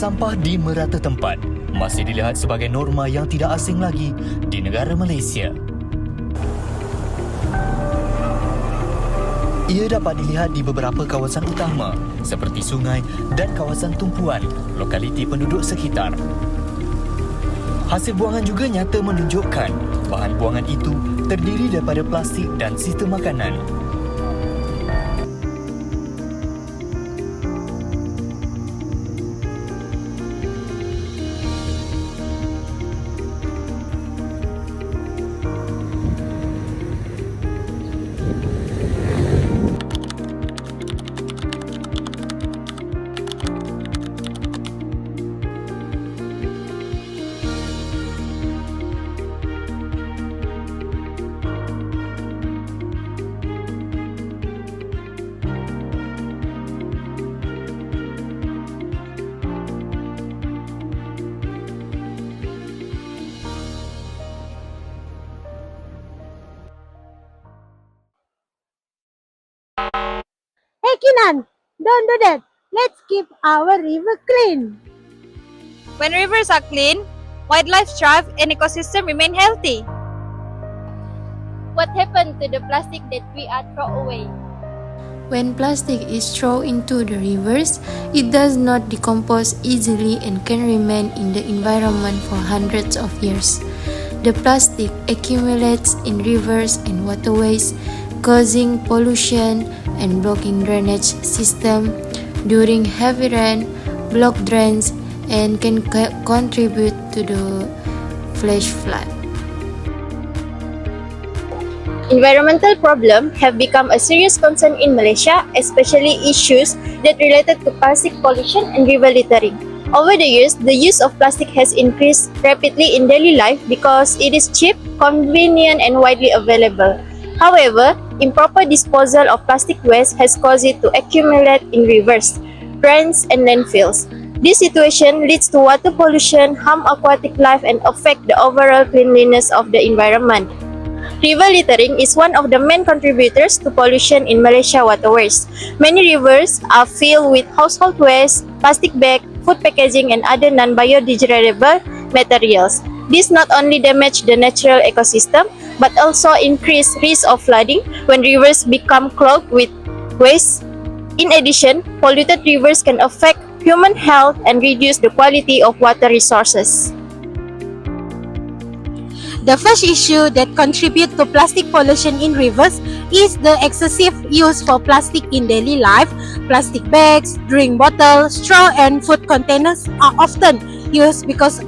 sampah di merata tempat masih dilihat sebagai norma yang tidak asing lagi di negara Malaysia. Ia dapat dilihat di beberapa kawasan utama seperti sungai dan kawasan tumpuan lokaliti penduduk sekitar. Hasil buangan juga nyata menunjukkan bahan buangan itu terdiri daripada plastik dan sistem makanan. Hey Kinan, don't do that. Let's keep our river clean. When rivers are clean, wildlife thrive and ecosystem remain healthy. What happened to the plastic that we are throw away? When plastic is thrown into the rivers, it does not decompose easily and can remain in the environment for hundreds of years. The plastic accumulates in rivers and waterways, causing pollution and blocking drainage system during heavy rain, block drains, and can contribute to the flash flood. Environmental problems have become a serious concern in Malaysia, especially issues that related to plastic pollution and river littering. Over the years, the use of plastic has increased rapidly in daily life because it is cheap, convenient, and widely available. However, improper disposal of plastic waste has caused it to accumulate in rivers, drains, and landfills. This situation leads to water pollution, harm aquatic life, and affect the overall cleanliness of the environment. River littering is one of the main contributors to pollution in Malaysia waterways. Many rivers are filled with household waste, plastic bags, food packaging, and other non-biodegradable materials. This not only damage the natural ecosystem, but also increase risk of flooding when rivers become clogged with waste. In addition, polluted rivers can affect human health and reduce the quality of water resources. The first issue that contributes to plastic pollution in rivers is the excessive use for plastic in daily life. Plastic bags, drink bottles, straw, and food containers are often used because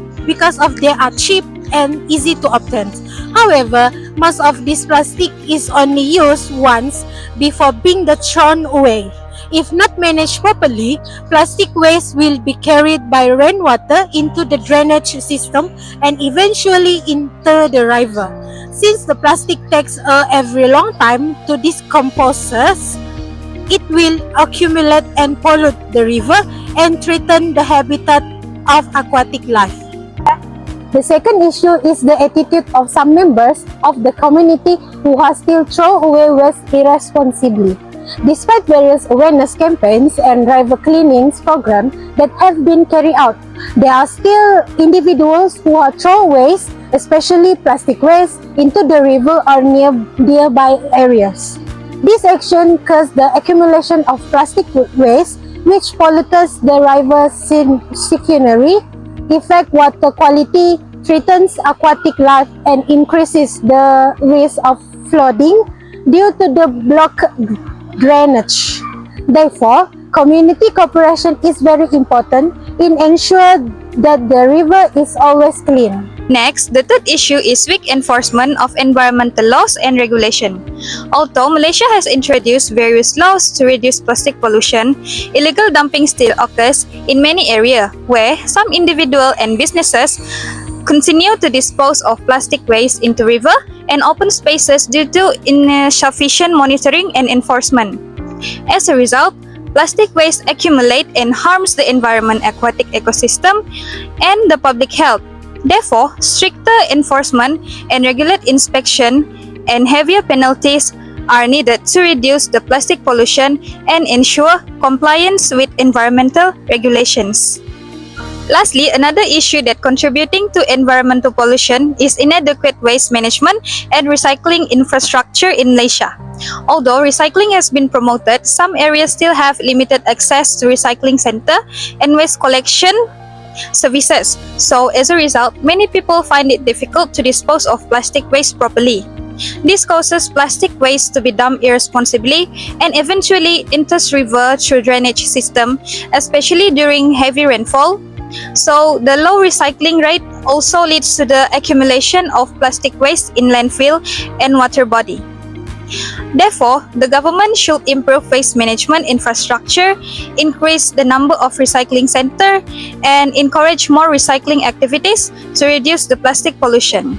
of they are cheap and easy to obtain. However, most of this plastic is only used once before being thrown away. If not managed properly, plastic waste will be carried by rainwater into the drainage system and eventually into the river. Since the plastic takes a very long time to decompose, it will accumulate and pollute the river and threaten the habitat of aquatic life. The second issue is the attitude of some members of the community who are still throw away waste irresponsibly. Despite various awareness campaigns and river cleanings programs that have been carried out, there are still individuals who are throw waste, especially plastic waste, into the river or nearby areas. This action causes the accumulation of plastic waste, which pollutes the river scenery, affects water quality, threatens aquatic life, and increases the risk of flooding due to the blocked drainage. Therefore, community cooperation is very important in ensuring that the river is always clean. Next, the third issue is weak enforcement of environmental laws and regulation. Although Malaysia has introduced various laws to reduce plastic pollution, illegal dumping still occurs in many areas where some individuals and businesses continue to dispose of plastic waste into river and open spaces due to insufficient monitoring and enforcement. As a result, plastic waste accumulate and harms the environment, aquatic ecosystem, and the public health. Therefore, stricter enforcement and regular inspection and heavier penalties are needed to reduce the plastic pollution and ensure compliance with environmental regulations. Lastly, another issue that contributing to environmental pollution is inadequate waste management and recycling infrastructure in Malaysia. Although recycling has been promoted, some areas still have limited access to recycling center and waste collection services. So as a result, many people find it difficult to dispose of plastic waste properly. This causes plastic waste to be dumped irresponsibly and eventually enters river through drainage system, especially during heavy rainfall. So the low recycling rate also leads to the accumulation of plastic waste in landfill and water body. Therefore, the government should improve waste management infrastructure, increase the number of recycling centers, and encourage more recycling activities to reduce the plastic pollution.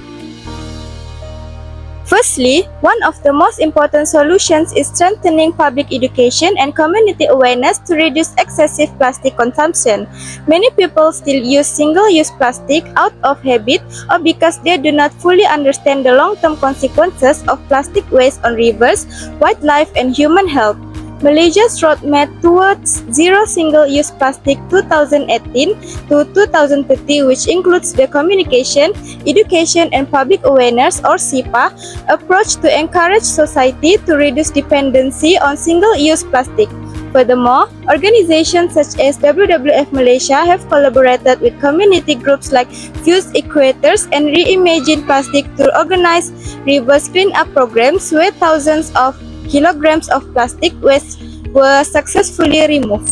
Firstly, one of the most important solutions is strengthening public education and community awareness to reduce excessive plastic consumption. Many people still use single-use plastic out of habit or because they do not fully understand the long-term consequences of plastic waste on rivers, wildlife, and human health. Malaysia's roadmap towards zero single-use plastic 2018 to 2030, which includes the communication, education and public awareness or SIPA approach to encourage society to reduce dependency on single-use plastic. Furthermore, organizations such as WWF Malaysia have collaborated with community groups like Fuse Equators and Reimagine Plastic to organize reverse clean-up programs where thousands of kilograms of plastic waste were successfully removed.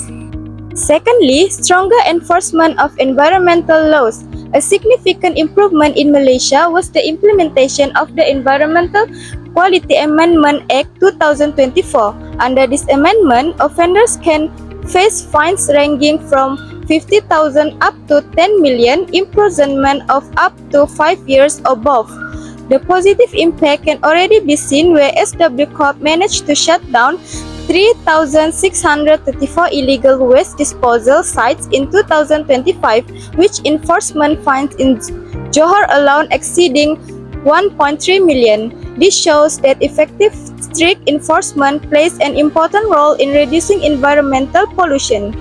Secondly, stronger enforcement of environmental laws. A significant improvement in Malaysia was the implementation of the Environmental Quality Amendment Act 2024. Under this amendment, offenders can face fines ranging from 50,000 up to 10 million, imprisonment of up to 5 years above. The positive impact can already be seen where SW Corp managed to shut down 3,634 illegal waste disposal sites in 2025, which enforcement fines in Johor alone exceeding 1.3 million. This shows that effective strict enforcement plays an important role in reducing environmental pollution.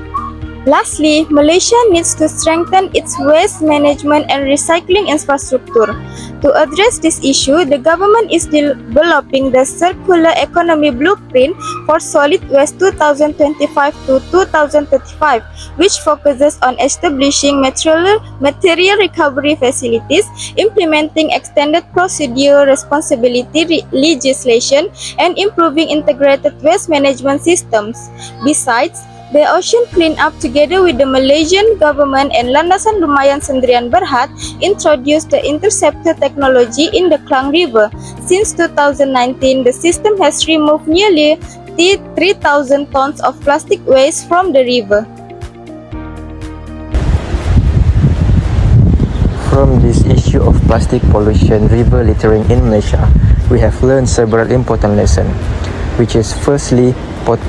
Lastly, Malaysia needs to strengthen its waste management and recycling infrastructure. To address this issue, the government is developing the Circular Economy Blueprint for Solid Waste 2025 to 2035, which focuses on establishing material recovery facilities, implementing extended procedure responsibility legislation, and improving integrated waste management systems. Besides, the Ocean Cleanup, together with the Malaysian government and Landasan Lumayan Sendirian Berhad, introduced the interceptor technology in the Klang River. Since 2019, the system has removed nearly 3,000 tons of plastic waste from the river. From this issue of plastic pollution, river littering in Malaysia, we have learned several important lessons, which is firstly,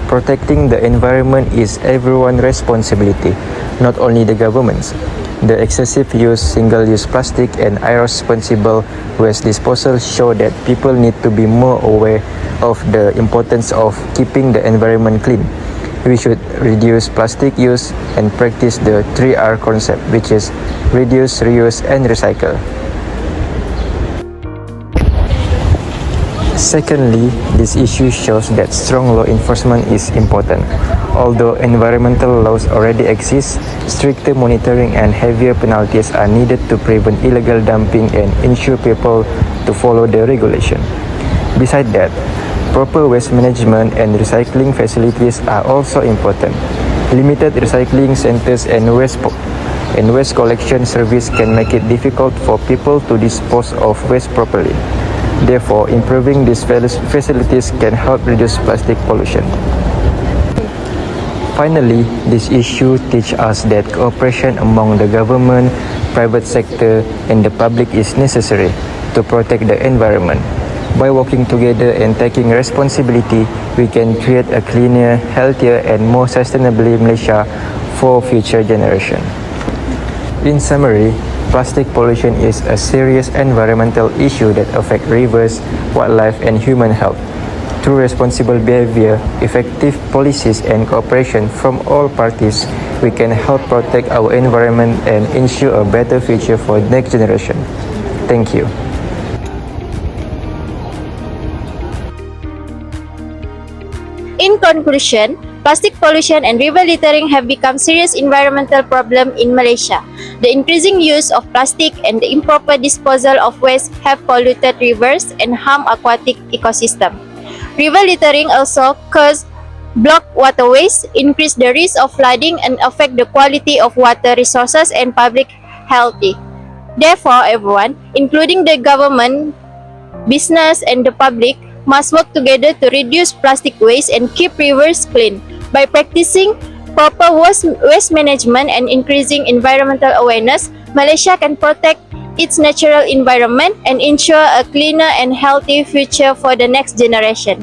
protecting the environment is everyone's responsibility, not only the government's. The excessive use single-use plastic and irresponsible waste disposal show that people need to be more aware of the importance of keeping the environment clean. We should reduce plastic use and practice the 3R concept, which is reduce, reuse, and recycle. Secondly, this issue shows that strong law enforcement is important. Although environmental laws already exist, stricter monitoring and heavier penalties are needed to prevent illegal dumping and ensure people to follow the regulation. Besides that, proper waste management and recycling facilities are also important. Limited recycling centers and waste collection service can make it difficult for people to dispose of waste properly. Therefore, improving these facilities can help reduce plastic pollution. Finally, this issue teaches us that cooperation among the government, private sector, and the public is necessary to protect the environment. By working together and taking responsibility, we can create a cleaner, healthier, and more sustainable Malaysia for future generations. In summary, plastic pollution is a serious environmental issue that affects rivers, wildlife, and human health. Through responsible behavior, effective policies, and cooperation from all parties, we can help protect our environment and ensure a better future for the next generation. Thank you. In conclusion, plastic pollution and river littering have become serious environmental problem in Malaysia. The increasing use of plastic and the improper disposal of waste have polluted rivers and harm aquatic ecosystem. River littering also cause blocked waterways, increase the risk of flooding, and affect the quality of water resources and public health. Therefore, everyone, including the government, business, and the public, must work together to reduce plastic waste and keep rivers clean. By practicing proper waste management and increasing environmental awareness, Malaysia can protect its natural environment and ensure a cleaner and healthy future for the next generation.